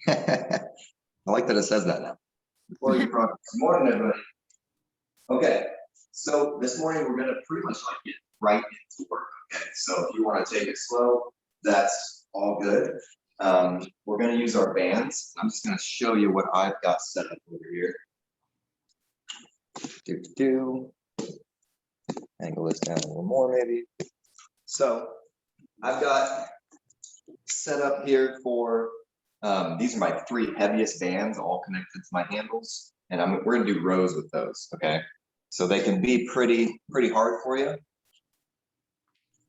I like that it says that now. Before you progress. Good morning, everybody. Okay, so this morning we're gonna pretty much like get right into work. Okay, so if you want to take it slow, that's all good. We're gonna use our bands. I'm just gonna show you what I've got set up over here. Angle this down a little more, maybe. So I've got set up here for these are my 3 heaviest bands, all connected to my handles, and we're gonna do rows with those. Okay, so they can be pretty hard for you.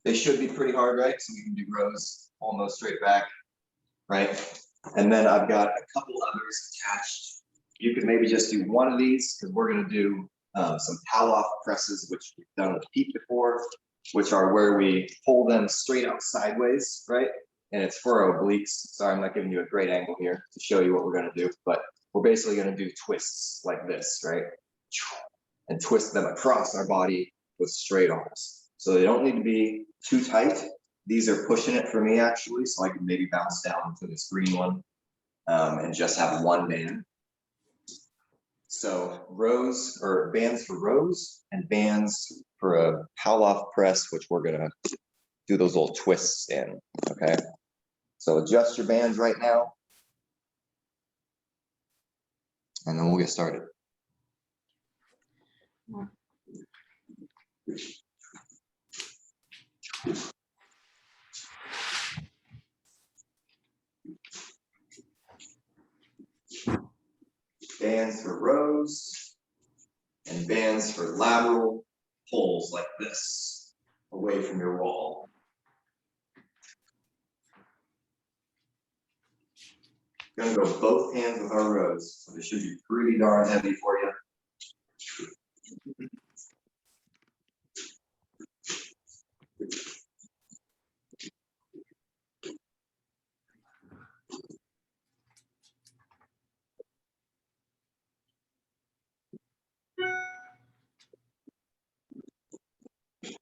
They should be pretty hard, right? So we can do rows almost straight back, right? And then I've got a couple others attached. You could maybe just do one of these because we're gonna do some Pallof presses, which we've done with Pete before, which are where we pull them straight out sideways, right? And it's for obliques. Sorry, I'm not giving you a great angle here to show you what we're gonna do, but we're basically gonna do twists like this, right? And twist them across our body with straight arms. So they don't need to be too tight. These are pushing it for me actually, so I can maybe bounce down to this green one and just have one band. So rows or bands for rows and bands for a Pallof press, which we're gonna do those little twists in, okay? So adjust your bands right now. And then we'll get started. Bands for rows and bands for lateral pulls like this, away from your wall. Gonna go both hands with our rows, so this should be pretty darn heavy for you.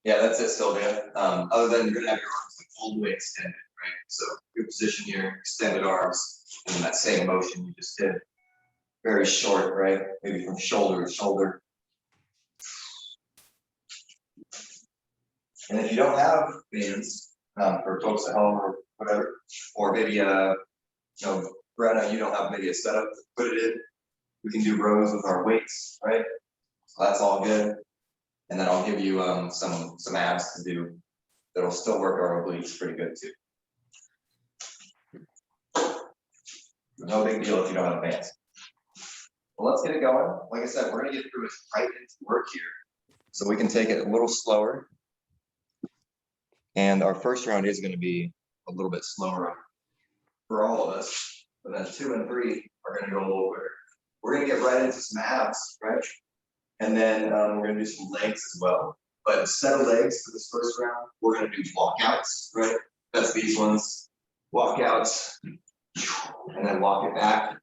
Yeah, that's it, Sylvia. Other than you're gonna have your arms like all the way extended, right? So good position here, extended arms, and that same motion you just did. Very short, right? Maybe from shoulder to shoulder. And if you don't have bands, for folks at home or whatever, or maybe Brenna, you don't have maybe a setup to put it in, we can do rows with our weights, right? So that's all good. And then I'll give you some abs to do that'll still work our obliques pretty good too. No big deal if you don't have bands. Well, let's get it going. Like I said, we're gonna get through it right into work here. So we can take it a little slower. And our first round is gonna be a little bit slower for all of us. But then 2 and 3 are gonna go a little quicker. We're gonna get right into some abs, right? And then we're gonna do some legs as well. But instead of legs for this first round, we're gonna do walkouts, right? That's these ones, walkouts, and then walk it back.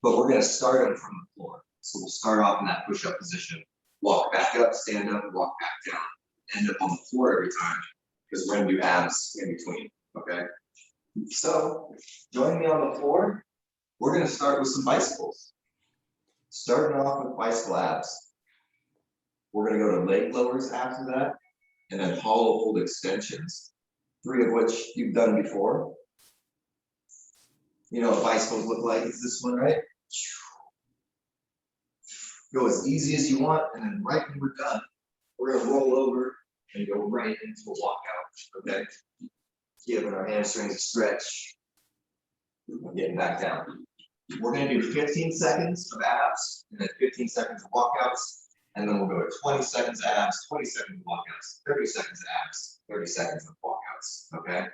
But we're gonna start them from the floor. So we'll start off in that push-up position, walk back up, stand up, walk back down, end up on the floor every time, because we're gonna do abs in between, okay? So join me on the floor. We're gonna start with some bicycles. Starting off with bicycle abs. We're gonna go to leg lowers after that, and then hollow hold extensions, 3 of which you've done before. You know what bicycles look like, it's this one, right? Go as easy as you want, and then right when we're done, we're gonna roll over and go right into a walkout, okay? Giving our hamstrings a stretch, getting back down. We're gonna do 15 seconds of abs, and then 15 seconds of walkouts, and then we'll go to 20 seconds abs, 20 seconds of walkouts, 30 seconds of abs, 30 seconds of walkouts, okay?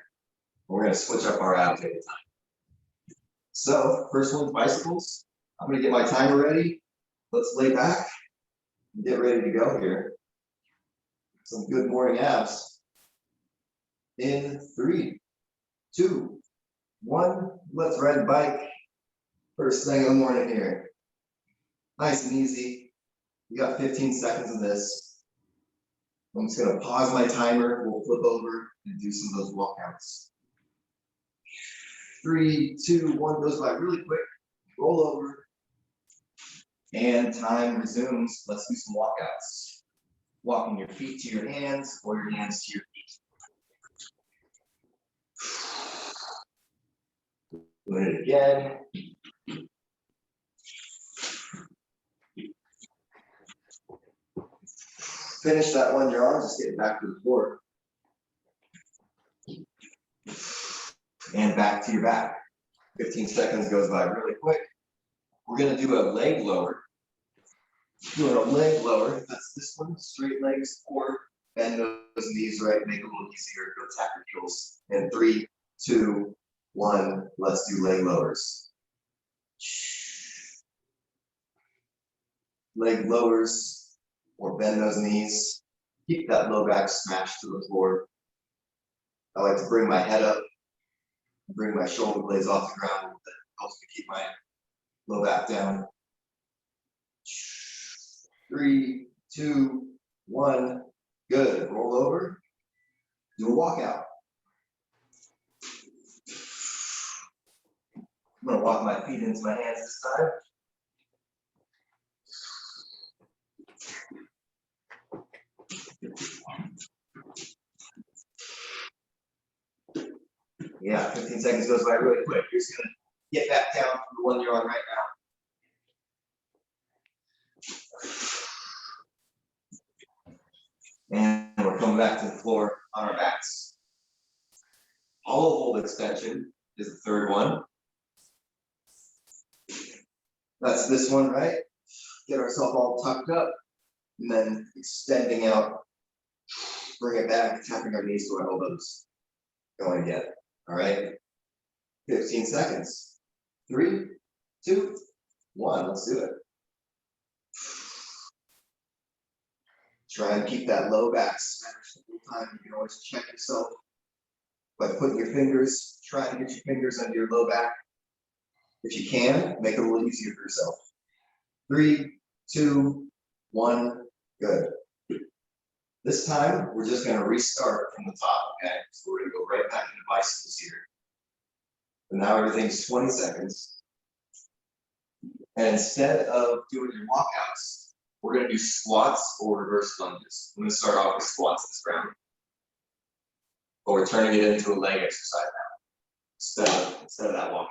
We're gonna switch up our abs every time. So, first one's bicycles. I'm gonna get my timer ready. Let's lay back and get ready to go here. Some good morning abs. In 3, 2, 1, let's ride the bike. First thing in the morning here. Nice and easy. We got 15 seconds of this. I'm just gonna pause my timer. We'll flip over and do some of those walkouts. 3, 2, 1 goes by really quick. Roll over. And time resumes. Let's do some walkouts. Walking your feet to your hands or your hands to your feet. Doing it again. Finish that one you're on, just get back to the floor. And back to your back. 15 seconds goes by really quick. We're gonna do a leg lower. Doing a leg lower, that's this one, straight legs, or bend those knees right, make it a little easier, go tap your heels. In 3, 2, 1, let's do leg lowers. Leg lowers, or bend those knees. Keep that low back smashed to the floor. I like to bring my head up, bring my shoulder blades off the ground. That helps me keep my low back down. 3, 2, 1, good. Roll over, do a walkout. I'm gonna walk my feet into my hands this time. Yeah, 15 seconds goes by really quick. You're just gonna get back down to the one you're on right now. And we're coming back to the floor on our backs. Hollow hold extension is the third one. That's this one, right? Get ourselves all tucked up and then extending out. Bring it back, tapping our knees to our elbows. Going again. All right. 15 seconds. 3, 2, 1. Let's do it. Try and keep that low back smashed the whole time. You can always check yourself by putting your fingers, try to get your fingers under your low back. If you can, make it a little easier for yourself. 3, 2, 1, good. This time, we're just gonna restart from the top, okay? So we're gonna go right back into bicycles here. And now everything's 20 seconds. And instead of doing your walkouts, we're gonna do squats or reverse lunges. I'm gonna start off with squats this round. But we're turning it into a leg exercise now, instead of that walkout.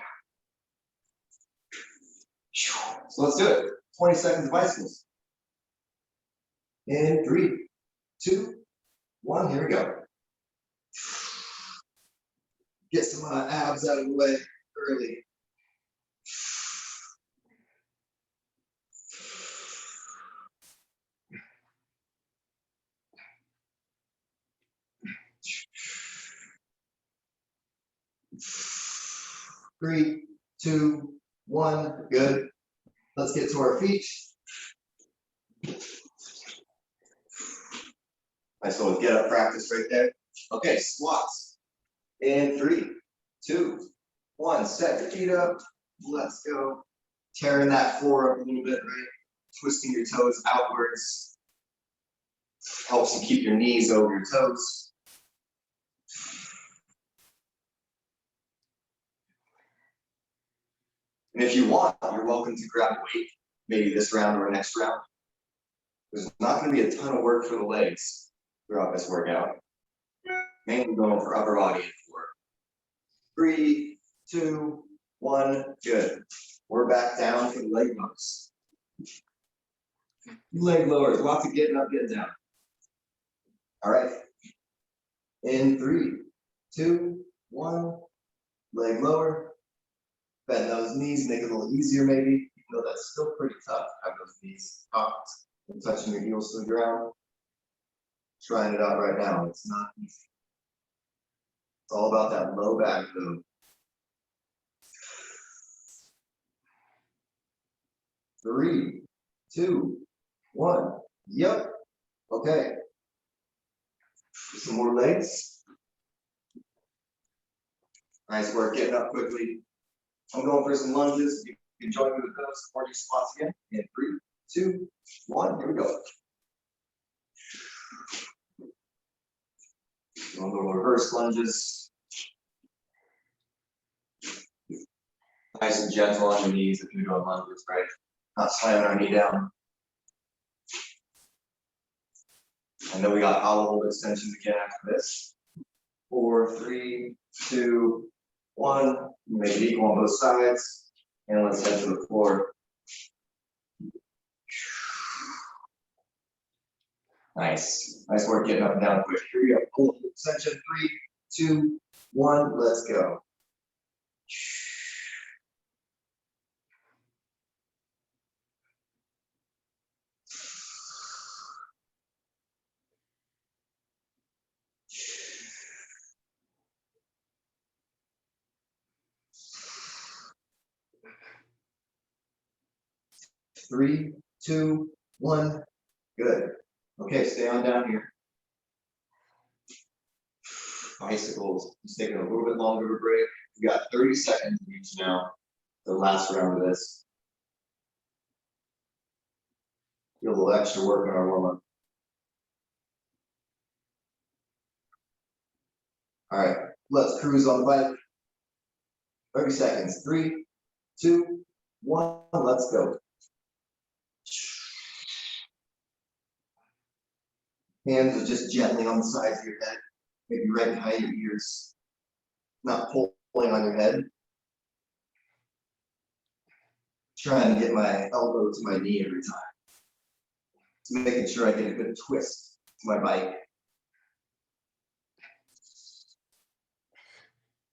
So let's do it. 20 seconds of bicycles. In 3, 2, 1, here we go. Get some abs out of the way early. Three, 2, 1, good. Let's get to our feet. Nice little get up practice right there. Okay, squats. In 3, 2, 1, set your feet up. Let's go. Tearing that floor up a little bit, right? Twisting your toes outwards. Helps you keep your knees over your toes. And if you want, you're welcome to grab a weight, maybe this round or next round. There's not going to be a ton of work for the legs throughout this workout. Mainly going for upper body and core. 3, 2, 1, good. We're back down for the leg lowers. Leg lowers, lots of getting up, getting down. All right. In 3, 2, 1, leg lower. Bend those knees, make it a little easier maybe, even though that's still pretty tough. Have those knees cocked and touching your heels to the ground. Trying it out right now, it's not easy. It's all about that low back though. 3, 2, 1, yep, okay. Some more legs. Nice work getting up quickly. I'm going for some lunges. You can join me with those or do squats again. In 3, 2, 1, here we go. We'll go reverse lunges. Nice and gentle on your knees if you're doing lunges, right? Not slamming our knee down. I know we got hollow hold extensions again after this. 4, 3, 2, 1. Make it equal on both sides. And let's head to the floor. Nice. Nice work getting up and down quick. Here we go. Hold extension. 3, 2, 1. Let's go. Three, 2, 1. Good. Okay, stay on down here. Bicycles. Just taking a little bit longer of a break. We got 30 seconds each now. The last round of this. Do a little extra work on our warm-up. All right, let's cruise on the bike. 30 seconds. 3, 2, 1. Let's go. Hands are just gently on the sides of your head, maybe right behind your ears. Not pulling on your head. Trying to get my elbow to my knee every time. Just making sure I get a good twist to my bike.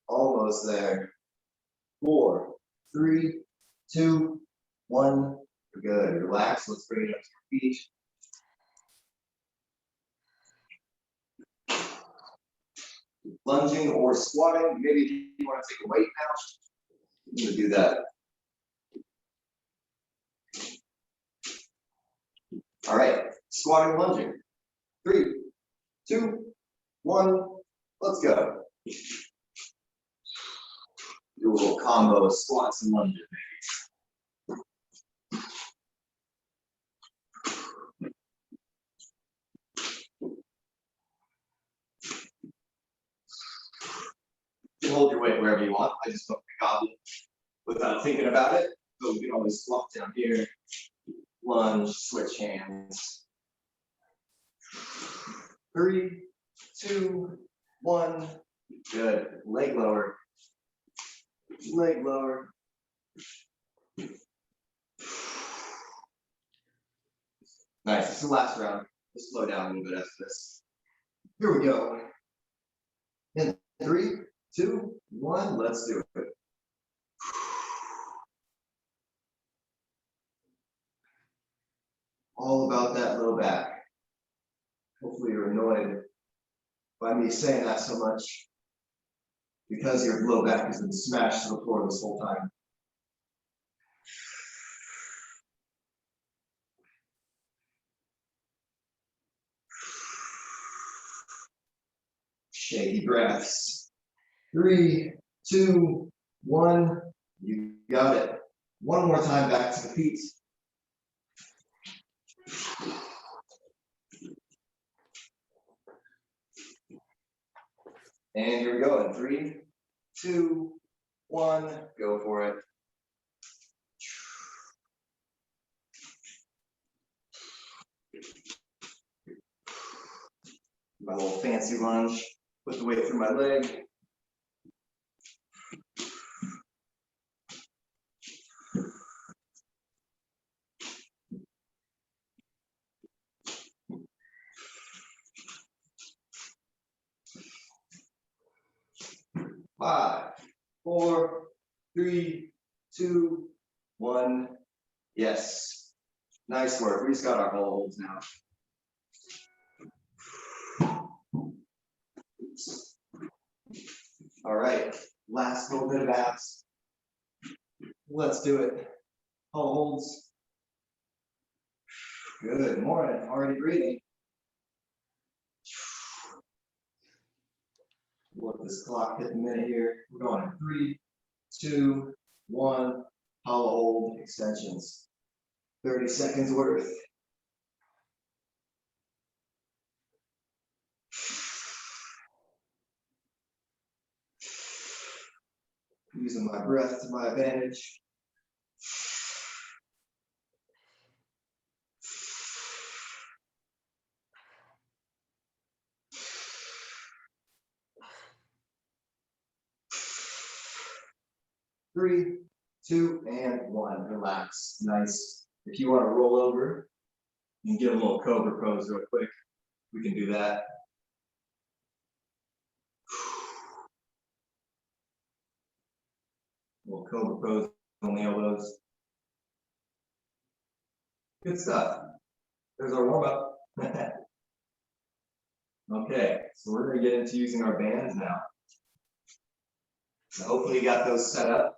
Almost there. 4, 3, 2, 1. Good. Relax. Let's bring it up to your feet. Lunging or squatting. Maybe if you want to take a weight now, you can do that. All right. Squatting, lunging. 3, 2, 1. Let's go. Do a little combo of squats and lunges, You can hold your weight wherever you want. I just put my goblet without thinking about it. So we can always swap down here, lunge, switch hands. 3, 2, 1. Good. Leg lower. Leg lower. Nice. This is the last round. We'll slow down a little bit after this. Here we go. In 3, 2, 1. Let's do it. All about that low back. Hopefully you're annoyed by me saying that so much because your low back has been smashed to the floor this whole time. Shaky breaths. 3, 2, 1. You got it. One more time back to the feet. And here we go in 3, 2, 1. Go for it. My little fancy lunge. Put the weight through my leg. Five, 4, 3, 2, 1. Yes. Nice work. We just got our holds now. Oops. All right. Last little bit of abs. Let's do it. Holds. Good morning. Already breathing. Let this clock hit the minute here. We're going in 3, 2, 1. Hollow hold extensions. 30 seconds worth. Using my breath to my advantage. Three, two, and one. Relax. Nice. If you want to roll over and get a little cobra pose real quick, we can do that. Little cobra pose on the elbows. Good stuff. There's our warm up. Okay, so we're going to get into using our bands now. So hopefully you got those set up.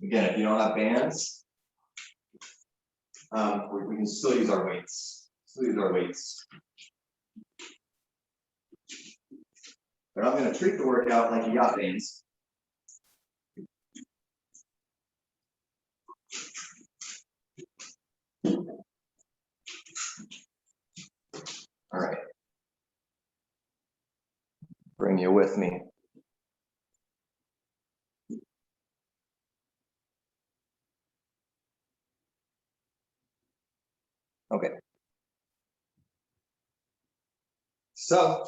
Again, if you don't have bands, we can still use our weights. But I'm going to treat the workout like you got bands. All right. Bring you with me. Okay. So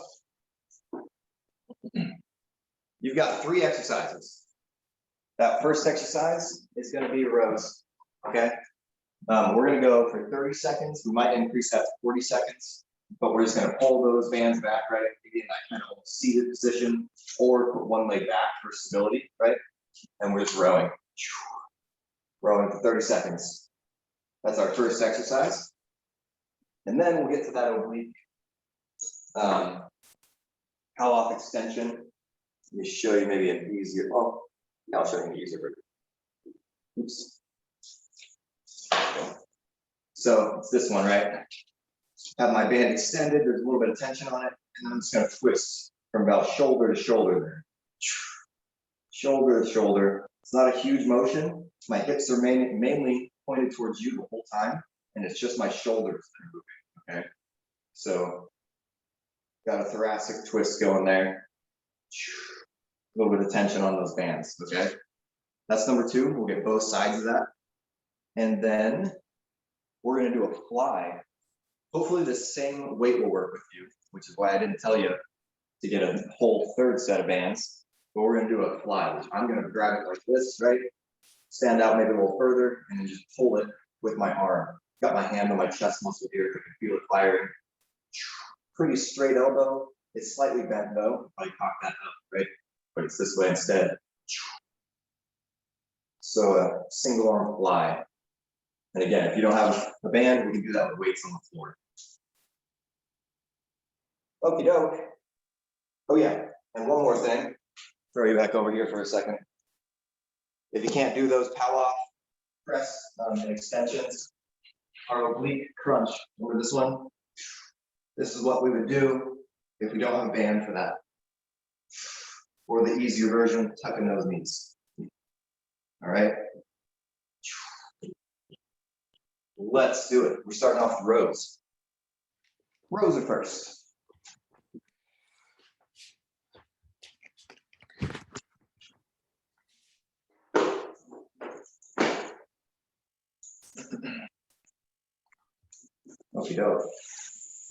you've got 3 exercises. That first exercise is going to be rows. Okay. We're going to go for 30 seconds. We might increase that to 40 seconds, but we're just going to pull those bands back, right? Maybe in that kind of seated position, or put one leg back for stability, right? And we're just rowing. Rowing for 30 seconds. That's our first exercise. And then we'll get to that oblique Palloff extension. Let me show you maybe an easier, oh, I'll show you an easier version. Oops. So it's this one, right? Have my band extended, there's a little bit of tension on it, and I'm just gonna twist from about shoulder to shoulder there. Shoulder to shoulder. It's not a huge motion. My hips are mainly pointed towards you the whole time, and it's just my shoulders that are moving, okay? So, got a thoracic twist going there. A little bit of tension on those bands, okay? That's number 2. We'll get both sides of that. And then we're gonna do a fly. Hopefully the same weight will work with you, which is why I didn't tell you to get a whole 3rd set of bands. But we're gonna do a fly, which I'm gonna grab it like this, right? Stand out maybe a little further, and then just pull it with my arm. Got my hand on my chest muscle here, I can feel it firing. Pretty straight elbow. It's slightly bent though, if I cock that up, right? But it's this way instead. So a single arm fly. And again, if you don't have a band, we can do that with weights on the floor. Okie doke. Oh yeah, and one more thing. Throw you back over here for a second. If you can't do those Palloff press extensions, our oblique crunch, remember this one? This is what we would do if we don't have a band for that. Or the easier version, tucking those knees. All right. Let's do it. We're starting off with rows. Rows are first. Okie doke.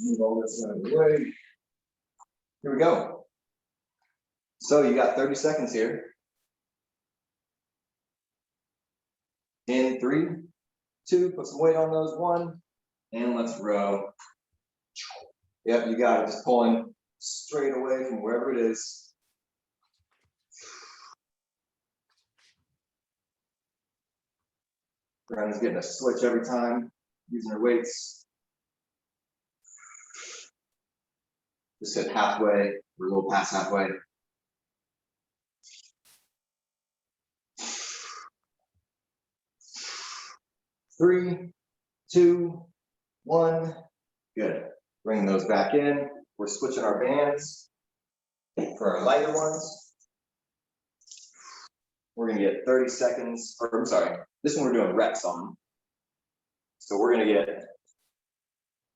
Move all this out of the way. Here we go. So you got 30 seconds here. In 3, 2, put some weight on those, 1, and let's row. Yep, you got it. Just pulling straight away from wherever it is. Brenna's getting a switch every time, using her weights. Just hit halfway, we're a little past halfway. Three, 2, 1, good. Bring those back in. We're switching our bands for our lighter ones. We're gonna get 30 seconds, or I'm sorry, this one we're doing reps on. So we're gonna get,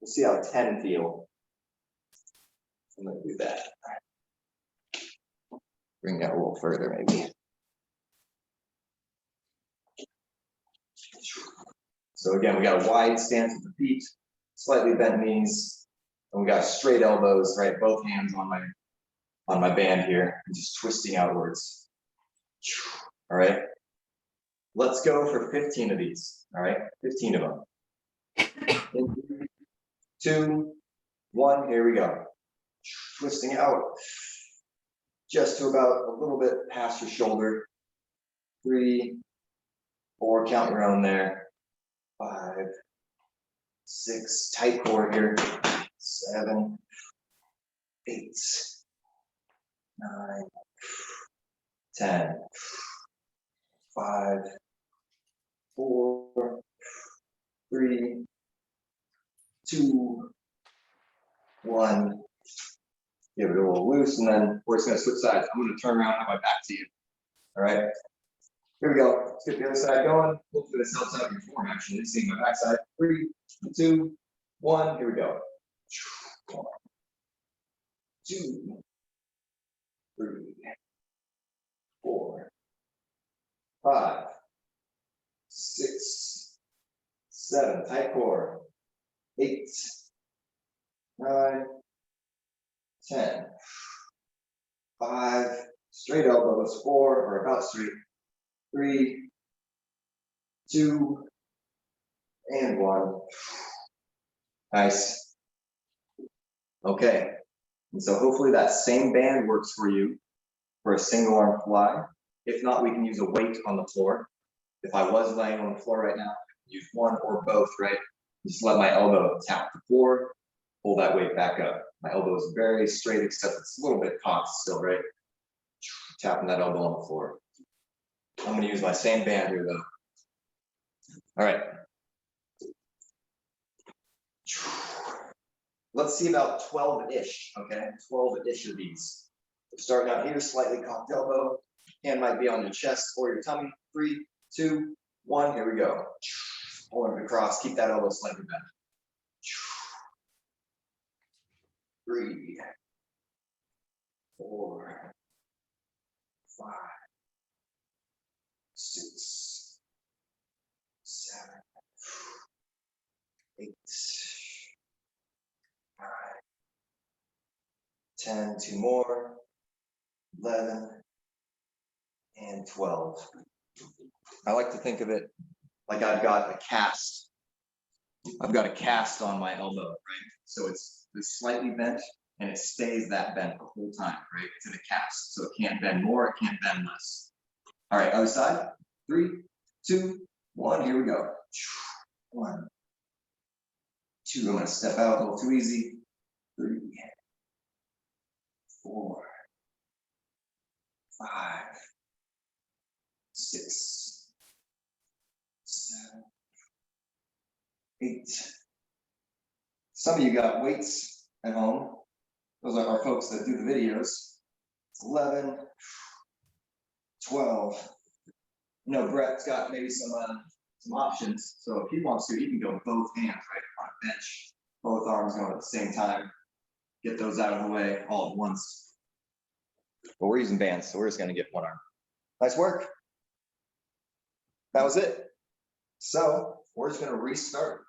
we'll see how 10 feel. I'm gonna do that. Bring that a little further maybe. So again, we got a wide stance with the feet, slightly bent knees, and we got straight elbows, right? Both hands on my band here, and just twisting outwards. All right. Let's go for 15 of these. All right, 15 of them. In 3, 2, 1, here we go. Twisting out just to about a little bit past your shoulder. 3, 4, count your own there. 5, 6, tight core here. 7, 8, 9, 10, 5, 4, 3, 2, 1. Give it a little loose, and then we're just going to switch sides. I'm going to turn around and have my back to you. All right. Here we go. Let's get the other side going. Hopefully this helps out your form, actually. Seeing my back side. 3, 2, 1. Here we go. 1, 2, 3, 4, 5, 6, 7. Tight core. 8, 9, 10. 5. Straight elbows. 4, or about straight. 3, 2, and 1. Nice. Okay. And so hopefully that same band works for you for a single arm fly. If not, we can use a weight on the floor. If I was laying on the floor right now, I can use one or both, right? Just let my elbow tap the floor, pull that weight back up. My elbow is very straight, except it's a little bit cocked still, right? Tapping that elbow on the floor. I'm going to use my same band here, though. All right. Let's see about 12-ish, okay? 12-ish of these. Starting out here, slightly cocked elbow. Hand might be on your chest or your tummy. 3, 2, 1, here we go. Pulling it across, keep that elbow slightly bent. 3, 4, 5, 6, 7, 8, 9, 10, 2 more, 11, and 12. I like to think of it like I've got a cast. I've got a cast on my elbow, right? So it's slightly bent, and it stays that bent the whole time, right? It's in a cast, so it can't bend more, it can't bend less. All right, other side. 3, 2, 1, here we go. 1, 2, I'm gonna step out a little too easy. 3, 4, 5, 6, 7, 8. Some of you got weights at home. Those are our folks that do the videos. 11, 12. You know, Brett's got maybe some options. So if he wants to, he can go with both hands, right, on a bench. Both arms going at the same time. Get those out of the way all at once. But we're using bands, so we're just going to get one arm. Nice work. That was it. So we're just going to restart.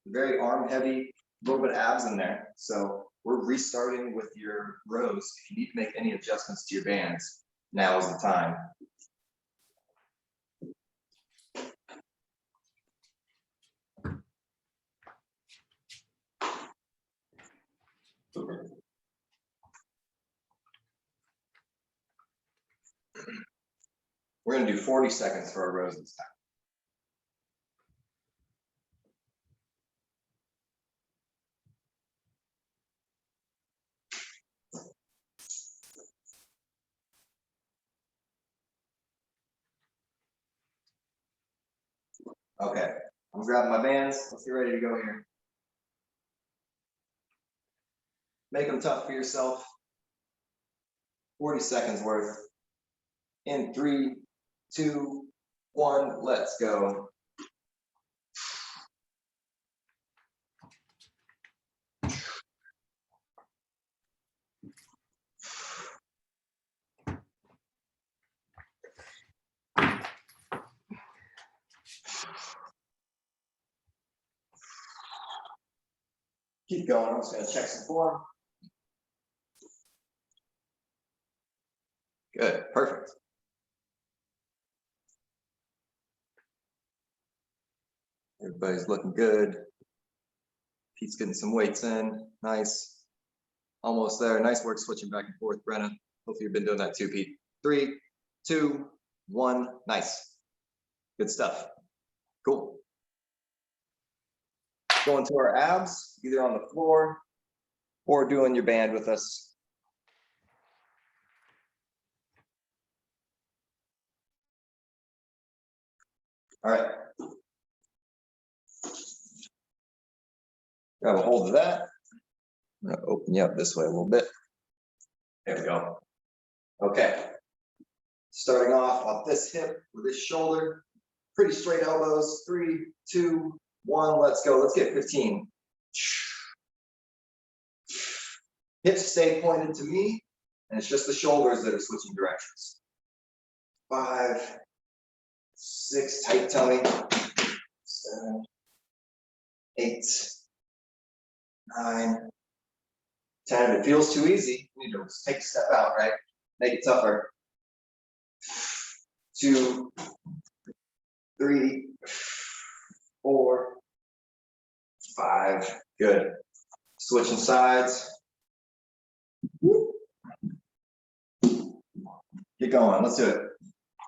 Very arm heavy, a little bit of abs in there. So we're restarting with your rows. If you need to make any adjustments to your bands, now is the time. We're going to do 40 seconds for our rows this time. Okay, I'm grabbing my bands. Let's get ready to go here. Make them tough for yourself. 40 seconds worth. In 3, 2, 1, let's go. Keep going. I'm just going to check some form. Good, perfect. Everybody's looking good. Pete's getting some weights in. Nice. Almost there. Nice work switching back and forth, Brenna. Hopefully you've been doing that too, Pete. 3, 2, 1. Nice. Good stuff. Cool. Going to our abs, either on the floor or doing your band with us. All right. Grab a hold of that. I'm going to open you up this way a little bit. There we go. Okay. Starting off this hip with this shoulder. Pretty straight elbows. 3, 2, 1. Let's go. Let's get 15. Hips stay pointed to me, and it's just the shoulders that are switching directions. 5, 6, tight tummy. 7, 8, 9, 10. If it feels too easy, you need to take a step out, right? Make it tougher. 2, 3, 4, 5. Good. Switching sides. Get going. Let's do it.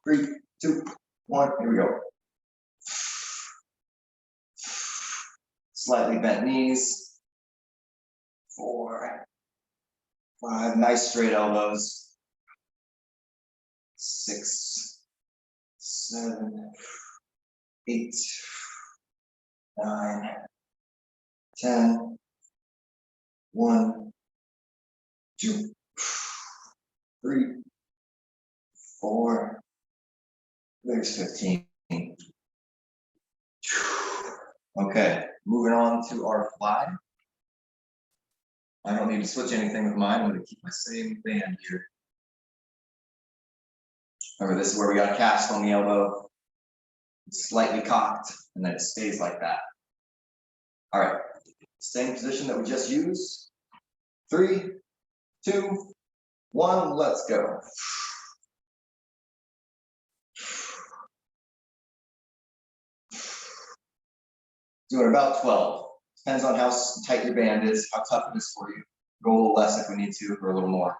3, 2, 1. Here we go. Slightly bent knees. 4, 5. Nice straight elbows. 6, 7, 8, 9, 10. 1, 2, 3, 4. There's 15. Okay, moving on to our fly. I don't need to switch anything with mine. I'm going to keep my same band here. Remember, this is where we got a cast on the elbow. It's slightly cocked, and then it stays like that. All right, same position that we just used. 3, 2, 1, let's go. Doing about 12. Depends on how tight your band is, how tough it is for you. Go a little less if we need to, or a little more.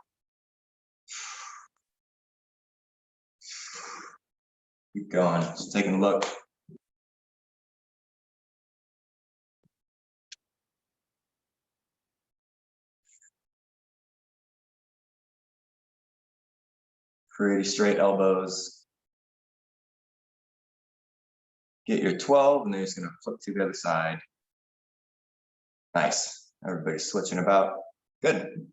Keep going, just taking a look. Pretty straight elbows. Get your 12, and then you're just gonna flip to the other side. Nice. Everybody's switching about. Good.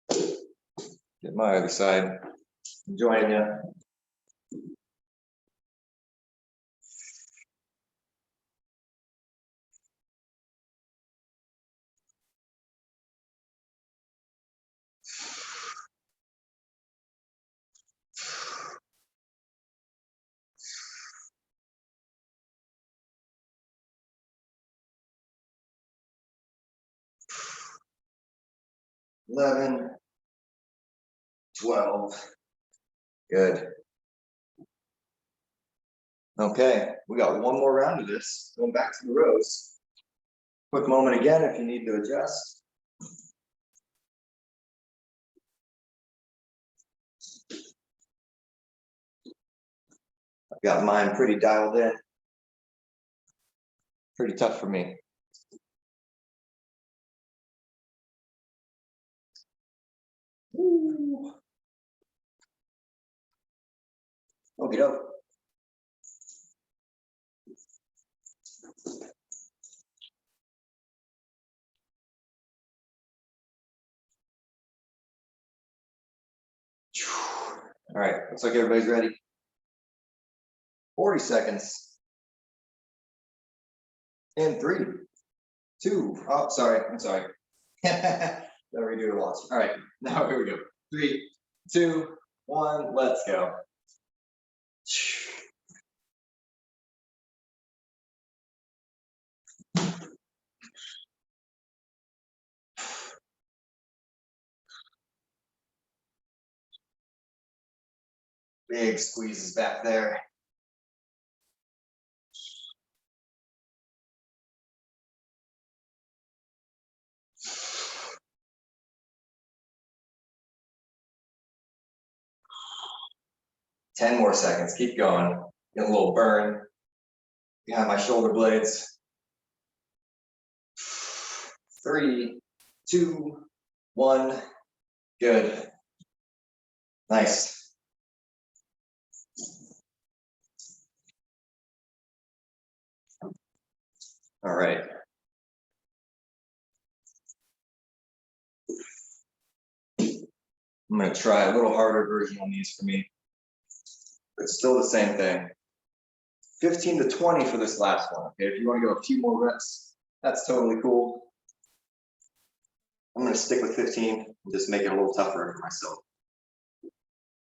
Get my other side. Join you. $11, $12. Good. Okay, we got one more round of this. Going back to the rows. Quick moment again if you need to adjust. I've got mine pretty dialed in. Pretty tough for me. Okie doke. All right, looks like everybody's ready. 40 seconds. In 3, 2, oh, sorry, I'm sorry. Gotta redo the watch. All right, now here we go. 3, 2, 1, let's go. Big squeezes back there. Ten more seconds, keep going. Get a little burn behind my shoulder blades. 3, 2, 1, good. Nice. All right. I'm gonna try a little harder version on these for me. It's still the same thing. 15 to 20 for this last one, okay? If you wanna go a few more reps, that's totally cool. I'm gonna stick with 15 and just make it a little tougher for myself.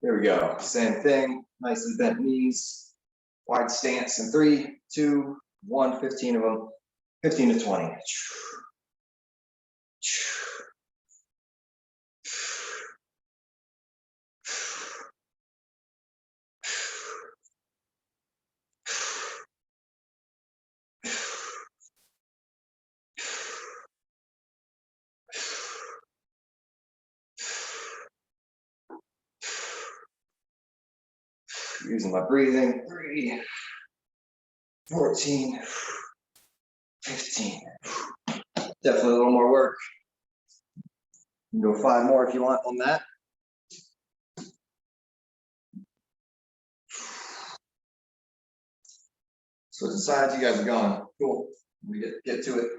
There we go, same thing, nicely bent knees, wide stance in 3, 2, 1, 15 of them, 15 to 20. Using my breathing, 3, 14, 15. Definitely a little more work. You can go 5 more if you want on that. Switching sides, you guys are going. Cool. We get to it.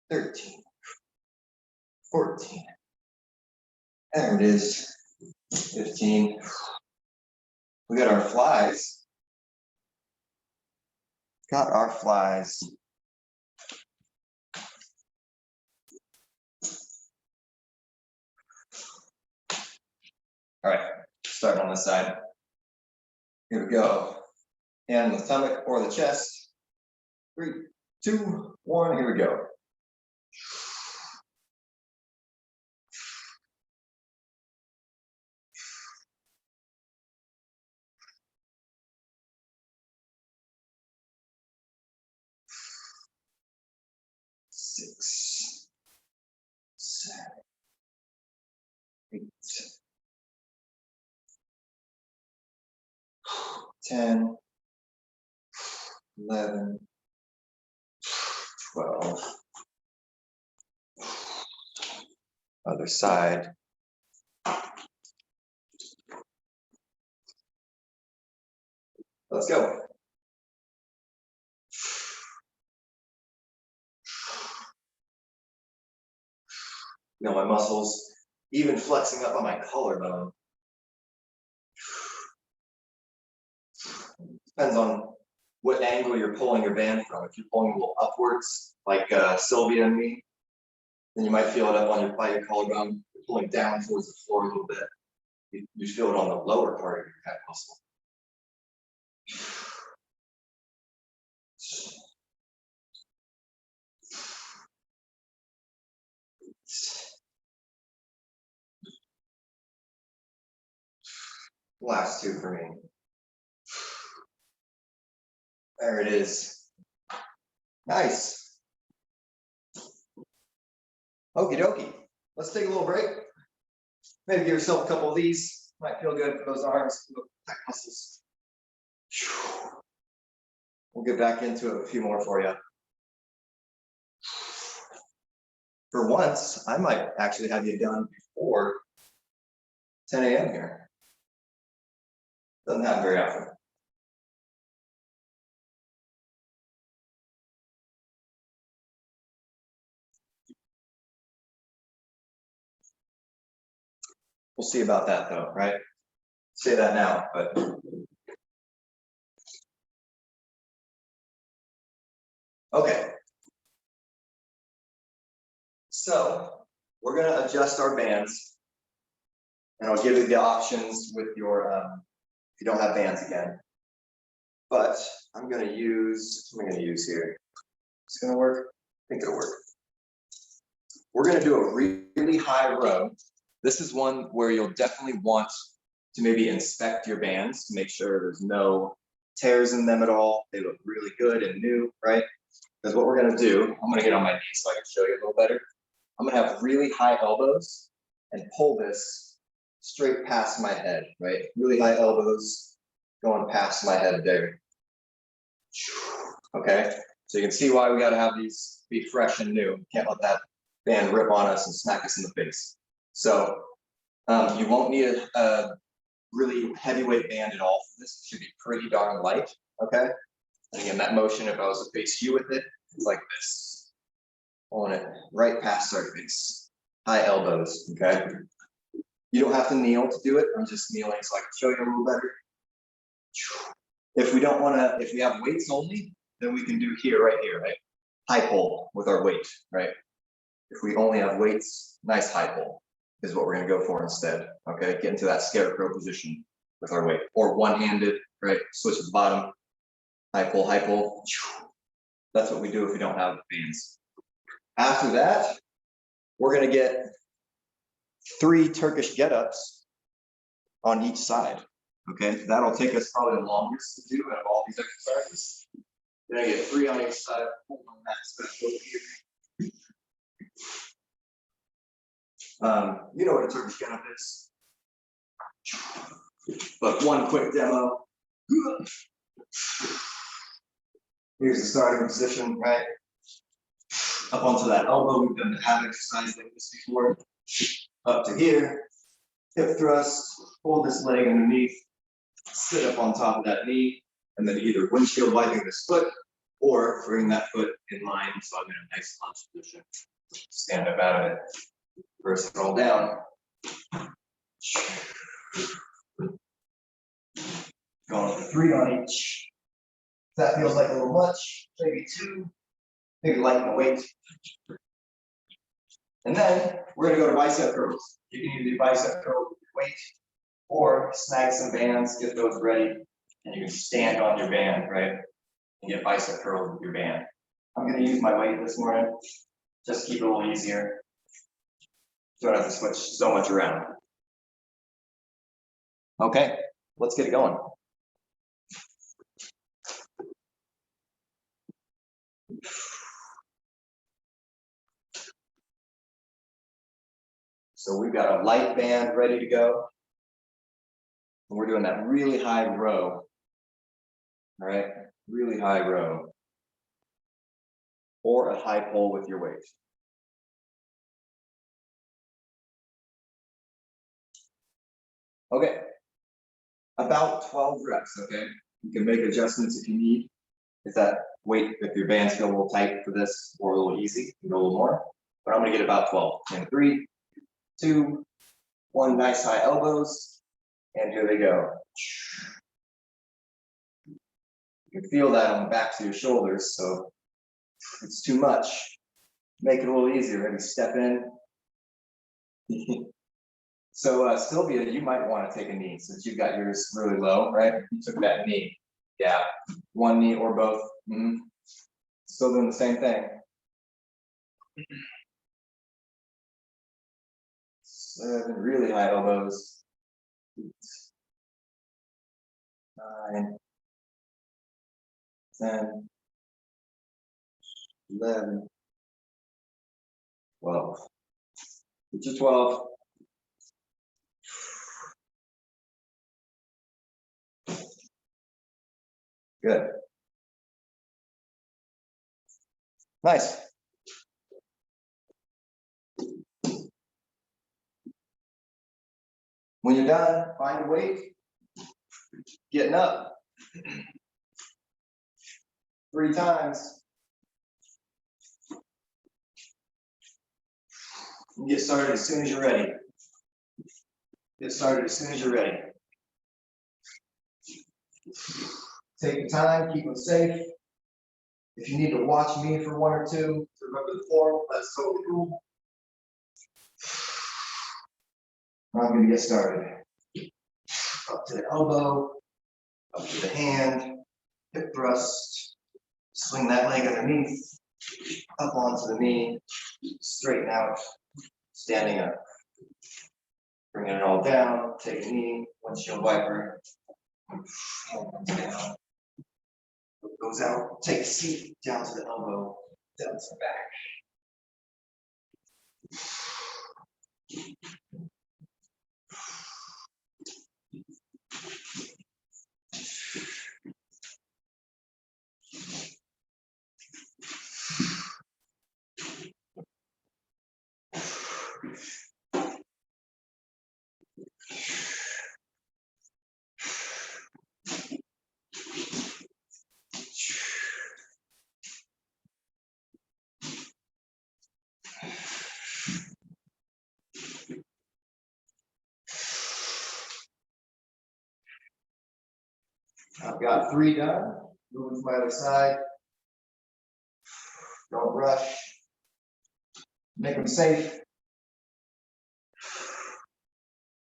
Thirteen, 14. There it is. 15. We got our flies. Got our flies. All right, start on this side. Here we go. Hand on the stomach or the chest. 3, 2, 1, here we go. Six, 7, 8, 10, 11, 12. Other side. Let's go. You know, my muscles even flexing up on my collarbone. Depends on what angle you're pulling your band from. If you're pulling a little upwards, like Sylvia and me, then you might feel it up on your by your collarbone. You're pulling down towards the floor a little bit. You feel it on the lower part of your calf muscle. Last 2 for me. There it is. Nice. Okie dokie. Let's take a little break. Maybe give yourself a couple of these. Might feel good for those arms, back muscles. We'll get back into it, a few more for you. For once, I might actually have you done before 10 a.m. here. Doesn't happen very often. We'll see about that though, right? Say that now, but Okay. So we're gonna adjust our bands, and I'll give you the options with your, if you don't have bands again. But I'm gonna use, what am I gonna use here? It's gonna work? I think it'll work. We're gonna do a really high row. This is one where you'll definitely want to maybe inspect your bands to make sure there's no tears in them at all. They look really good and new, right? Because what we're gonna do, I'm gonna get on my knees so I can show you a little better. I'm gonna have really high elbows and pull this straight past my head, right? Really high elbows going past my head there. Okay, so you can see why we gotta have these be fresh and new. Can't let that band rip on us and smack us in the face. So you won't need a really heavyweight band at all for this. It should be pretty darn light, okay? And again, that motion, if I was to face you with it, it's like this. Pulling it right past our face. High elbows, okay? You don't have to kneel to do it. I'm just kneeling so I can show you a little better. If we don't wanna, if we have weights only, then we can do here, right here, right? High pull with our weight, right? If we only have weights, nice high pull is what we're gonna go for instead, okay? Get into that scarecrow position with our weight, or one-handed, right? Switch at the bottom, high pull, high pull. That's what we do if we don't have bands. After that, we're gonna get 3 Turkish get-ups on each side, okay? That'll take us probably the longest to do out of all these exercises. Then I get 3 on each side, hold on that special here. You know what a Turkish get-up is. But one quick demo. Here's the starting position, right? Up onto that elbow, we've done the ab exercise like this before. Up to here, hip thrust, hold this leg underneath, sit up on top of that knee, and then either windshield wiping this foot, or bring that foot in line so I'm in a nice lunge position. Stand up out of it, reverse it all down. Going for 3 on each. If that feels like a little much, maybe 2, maybe lighten the weight. And then we're gonna go to bicep curls. You can either do bicep curl with your weight, or snag some bands, get those ready, and you can stand on your band, right? And get bicep curls with your band. I'm gonna use my weight this morning, just keep it a little easier. Don't have to switch so much around. Okay, let's get it going. So we've got a light band ready to go. And we're doing that really high row. All right, really high row. Or a high pull with your weight. Okay, about 12 reps, okay? You can make adjustments if you need. If that weight, if your bands feel a little tight for this or a little easy, you can go a little more. But I'm gonna get about 12. In 3, 2, 1, nice high elbows. And here they go. You can feel that on the backs of your shoulders, so if it's too much, make it a little easier, maybe step in. So Sylvia, you might want to take a knee since you've got yours really low, right? You took that knee. Yeah, one knee or both. Still doing the same thing. 7, really high elbows. 8, 9, 10, 11, 12. Get to 12. Good. Nice. When you're done, find a weight. Getting up. 3 times. Get started as soon as you're ready. Get started as soon as you're ready. Take your time, keep them safe. If you need to watch me for one or two to remember the form, that's totally cool. I'm gonna get started. Up to the elbow, up to the hand, hip thrust, swing that leg underneath, up onto the knee, straighten out, standing up. Bringing it all down, take a knee, windshield wiper, down. Goes out, take a seat, down to the elbow, down to the back. I've got 3 done. Moving to my other side. Don't rush. Make them safe. You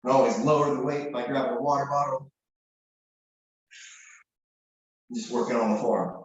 can always lower the weight by grabbing a water bottle. Just working on the form.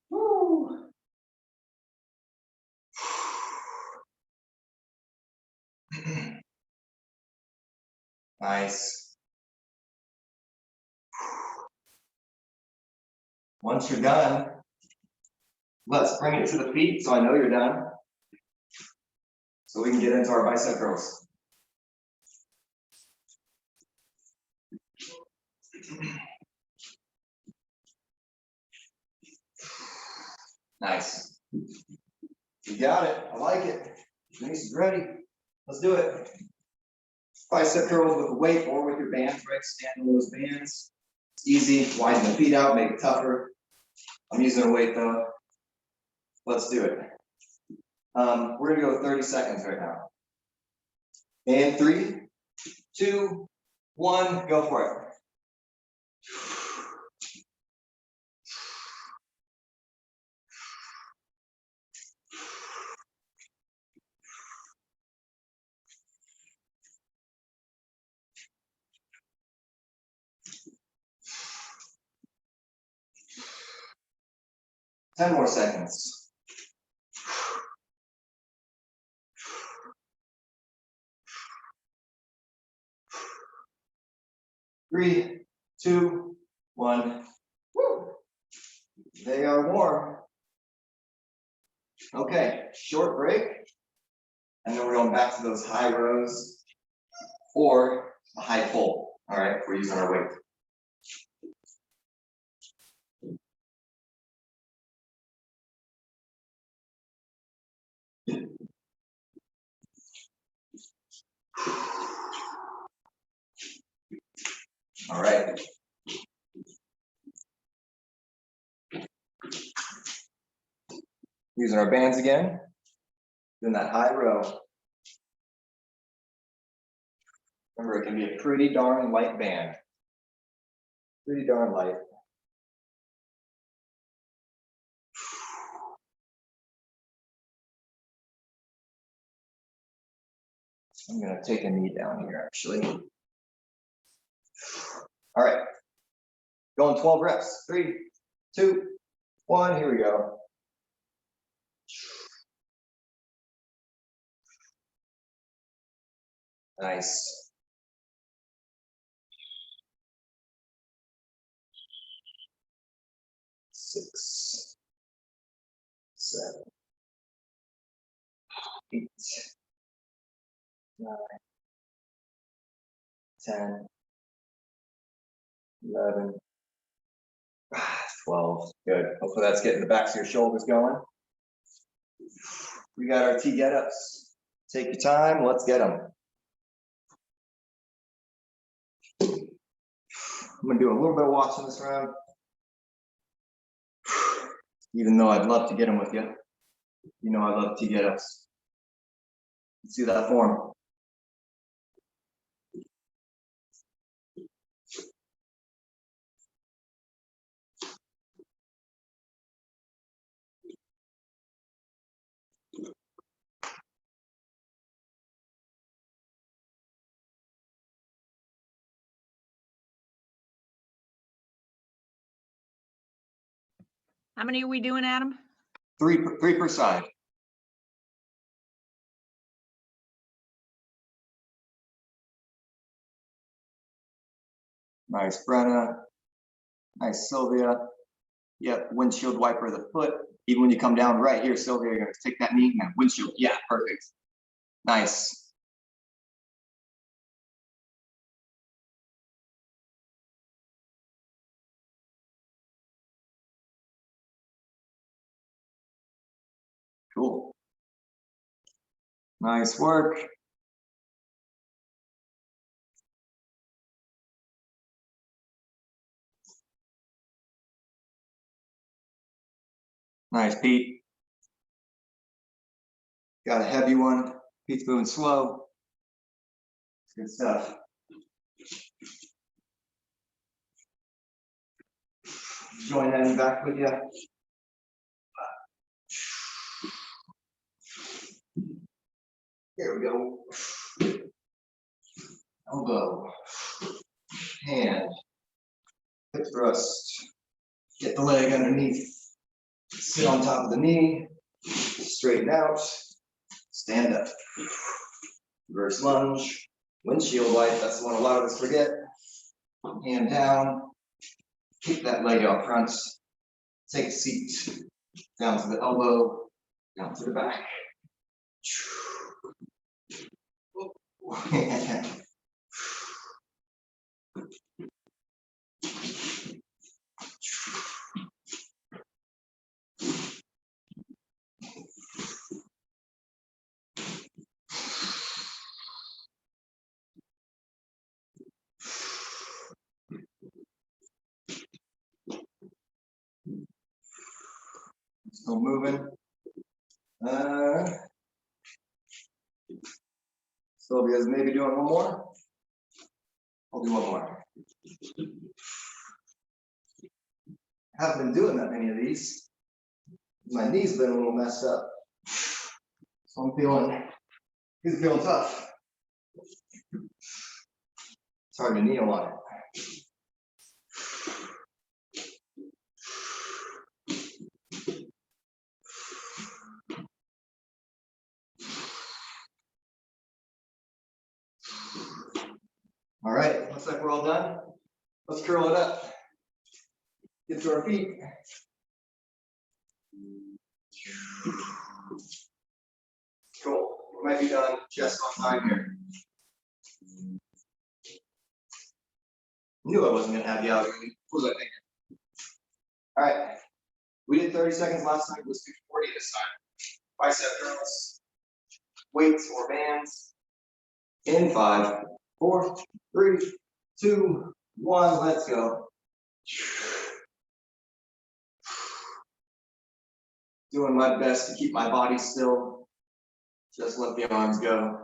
Woo. Nice. Once you're done, let's bring it to the feet so I know you're done. So we can get into our bicep curls. Nice. You got it. I like it. Denise is ready. Let's do it. Bicep curls with a weight or with your bands, right? Stand on those bands. It's easy. Widen the feet out, make it tougher. I'm using a weight though. Let's do it. We're gonna go 30 seconds right now. And 3, 2, 1, go for it. 10 more seconds. 3, 2, 1. Woo. They are warm. Okay, short break. And then we're going back to those high rows or a high pull. All right, we're using our weight. All right. Using our bands again. Doing that high row. Remember, it can be a pretty darn light band. Pretty darn light. I'm gonna take a knee down here, actually. All right. Going 12 reps. 3, 2, 1, here we go. Nice. Six, 7, 8, 9, 10, 11, 12. Good. Hopefully that's getting the backs of your shoulders going. We got our T get-ups. Take your time. Let's get them. I'm going to do a little bit of watching this round. Even though I'd love to get them with you. You know I love T get-ups. Let's do that form. How many are we doing, Adam? Three per side. Nice, Brenna. Nice, Sylvia. Yep, windshield wiper of the foot. Even when you come down right here, Sylvia, you're gonna take that knee and windshield. Yeah, perfect. Nice. Cool. Nice work. Nice, Pete. Got a heavy one. Pete's moving slow. Good stuff. Join that in back with you. Here we go. Elbow. Hand. Hip thrust. Get the leg underneath. Sit on top of the knee. Straighten out. Stand up. Reverse lunge. Windshield wipe. That's the one a lot of us forget. Hand down. Keep that leg out front. Take a seat. Down to the elbow. Down to the back. Still moving. Sylvia's maybe doing one more. I'll do one more. Haven't been doing that many of these. My knee's been a little messed up. So I'm feeling tough. It's hard to kneel on it. All right, looks like we're all done. Let's curl it up. Get to our feet. Cool. We might be done just on time here. Knew I wasn't gonna have you out. What was I thinking? All right. We did 30 seconds last time. Let's do 40 this time. Bicep curls, weights or bands. In 5, 4, 3, 2, 1. Let's go. Doing my best to keep my body still. Just let the arms go.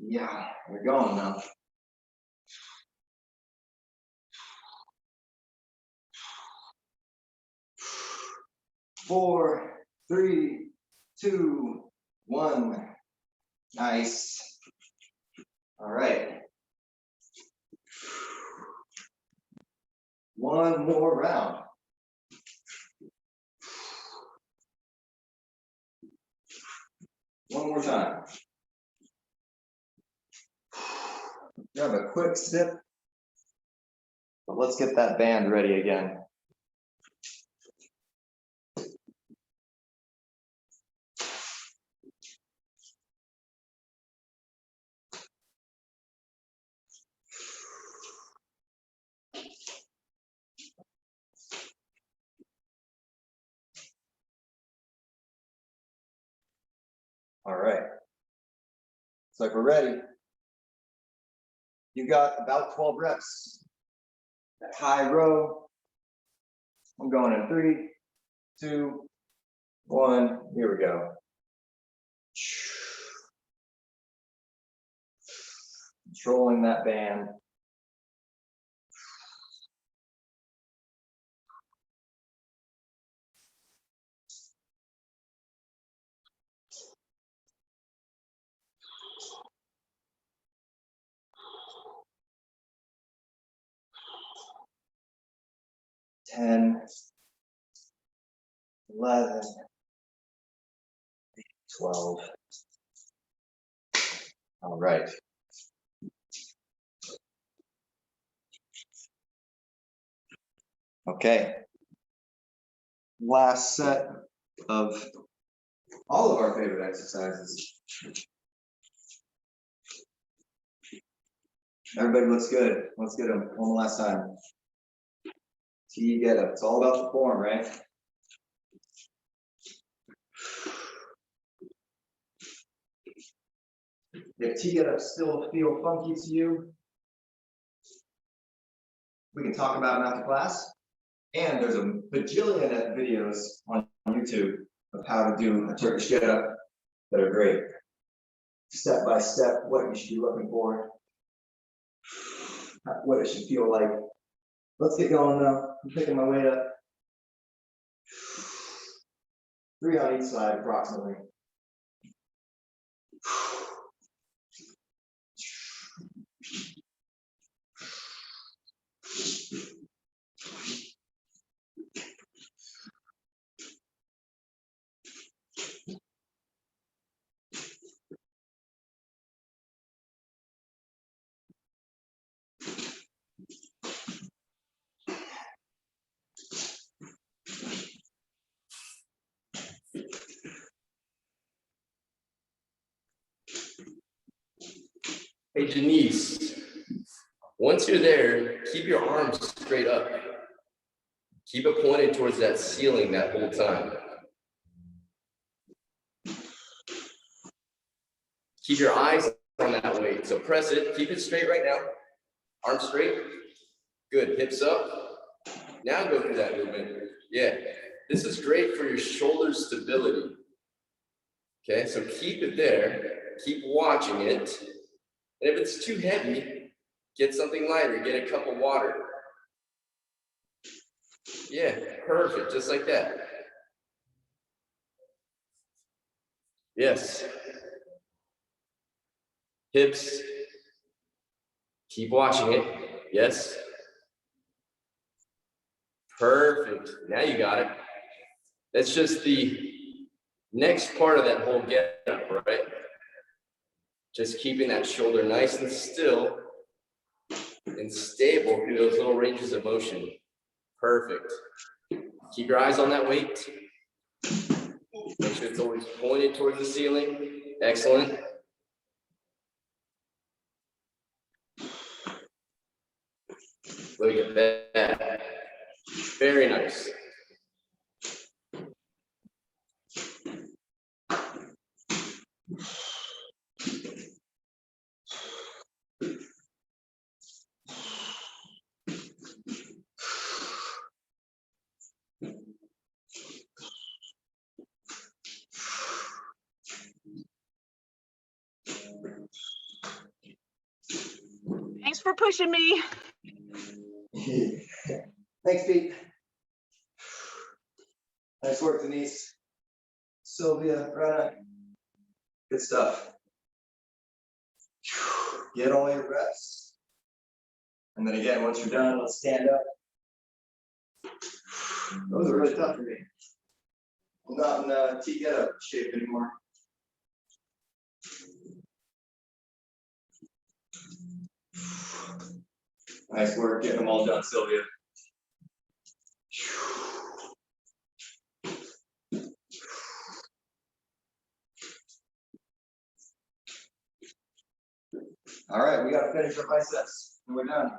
Yeah, we're going now. Four, 3, 2, 1. Nice. All right. One more round. One more time. Grab a quick sip. But let's get that band ready again. All right. Looks like we're ready. You got about 12 reps. That high row. I'm going in 3, 2, 1. Here we go. Controlling that band. Ten, 11, 12. All right. Okay. Last set of all of our favorite exercises. Everybody looks good. Let's get them one last time. T get up. It's all about the form, right? If T get up still feel funky to you, we can talk about them after class. And there's a bajillion of videos on YouTube of how to do a Turkish get up that are great. Step by step, what you should be looking for, what it should feel like. Let's get going now. I'm picking my weight up. 3 on each side, approximately. Hey, Denise, once you're there, keep your arms straight up. Keep it pointed towards that ceiling that whole time. Keep your eyes on that weight. So press it, keep it straight right now. Arms straight. Good, hips up. Now go through that movement. Yeah, this is great for your shoulder stability. Okay, so keep it there. Keep watching it. And if it's too heavy, get something lighter, get a cup of water. Yeah, perfect, just like that. Yes. Hips. Keep watching it. Yes. Perfect. Now you got it. That's just the next part of that whole get up, right? Just keeping that shoulder nice and still and stable through those little ranges of motion. Perfect. Keep your eyes on that weight. Make sure it's always pointed towards the ceiling. Excellent. Look at that. Very nice. Thanks for pushing me. Thanks, Pete. Nice work, Denise. Sylvia, Brenna. Good stuff. Get all your reps. And then again, once you're done, let's stand up. Those are really tough for me. I'm not in T get up shape anymore. Nice work getting them all done, Sylvia. All right, we gotta finish our biceps and we're done.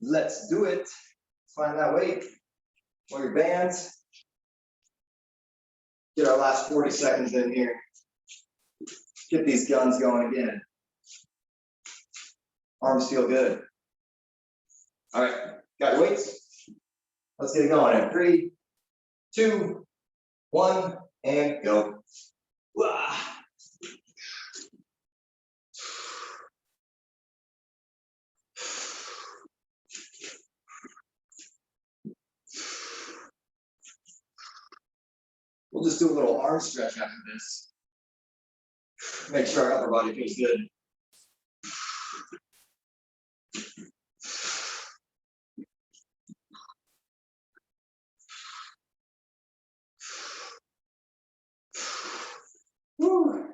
Let's do it. Find that weight or your bands. Get our last 40 seconds in here. Get these guns going again. Arms feel good. All right, got your weights? Let's get it going in 3, 2, 1, and go. Wah. We'll just do a little arm stretch after this. Make sure our upper body feels good. Woo.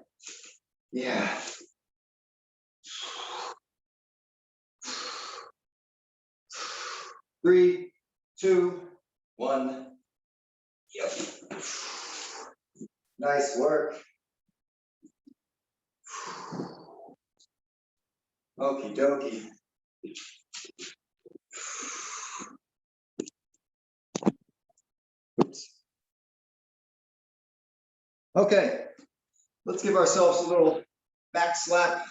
Yeah. Three, 2, 1. Yep. Nice work. Okie dokie. Oops. Okay, let's give ourselves a little back slap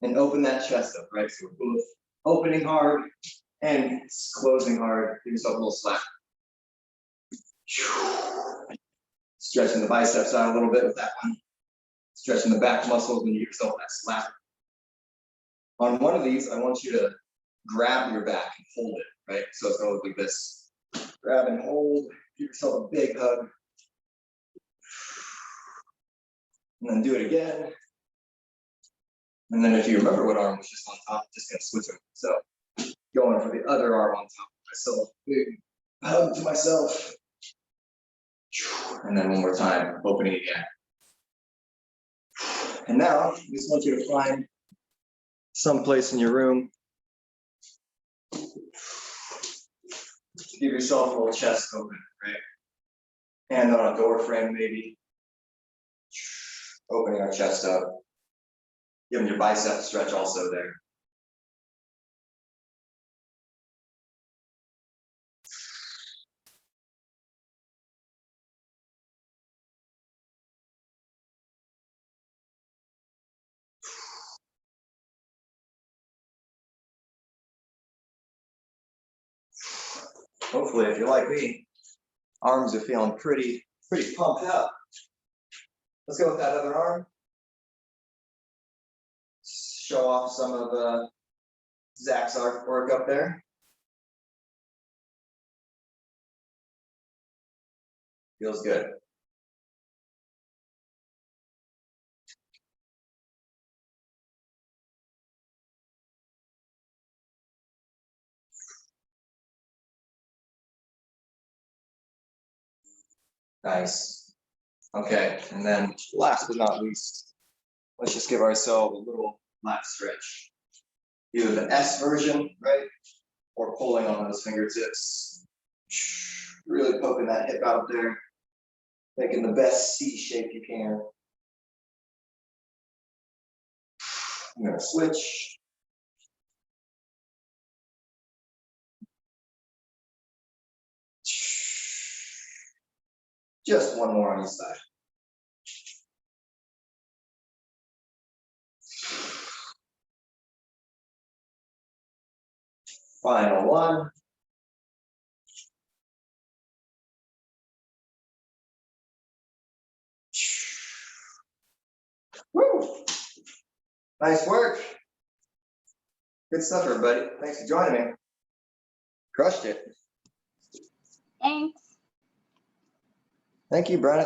and open that chest up, right? So we're both opening hard and closing hard. Give yourself a little slap. Stretching the biceps out a little bit with that one. Stretching the back muscles when you give yourself that slap. On one of these, I want you to grab your back and hold it, right? So it's gonna look like this. Grab and hold, give yourself a big hug. And then do it again. And then if you remember what arm was just on top, just gonna switch them. So going for the other arm on top of myself, big hug to myself. And then one more time, opening again. And now, I just want you to find some place in your room. Give yourself a little chest open, right? Hand on a door frame, maybe. Opening our chest up. Giving your bicep stretch also there. Hopefully, if you're like me, arms are feeling pretty pumped up. Let's go with that other arm. Show off some of Zach's artwork up there. Feels good. Nice. Okay, and then last but not least, let's just give ourselves a little lat stretch. Either the S version, right? Or pulling on those fingertips. Really poking that hip out there. Making the best C shape you can. I'm gonna switch. Just one more on each side. Final one. Woo! Nice work. Good stuff, everybody. Thanks for joining me. Crushed it. Thanks. Thank you, Brian.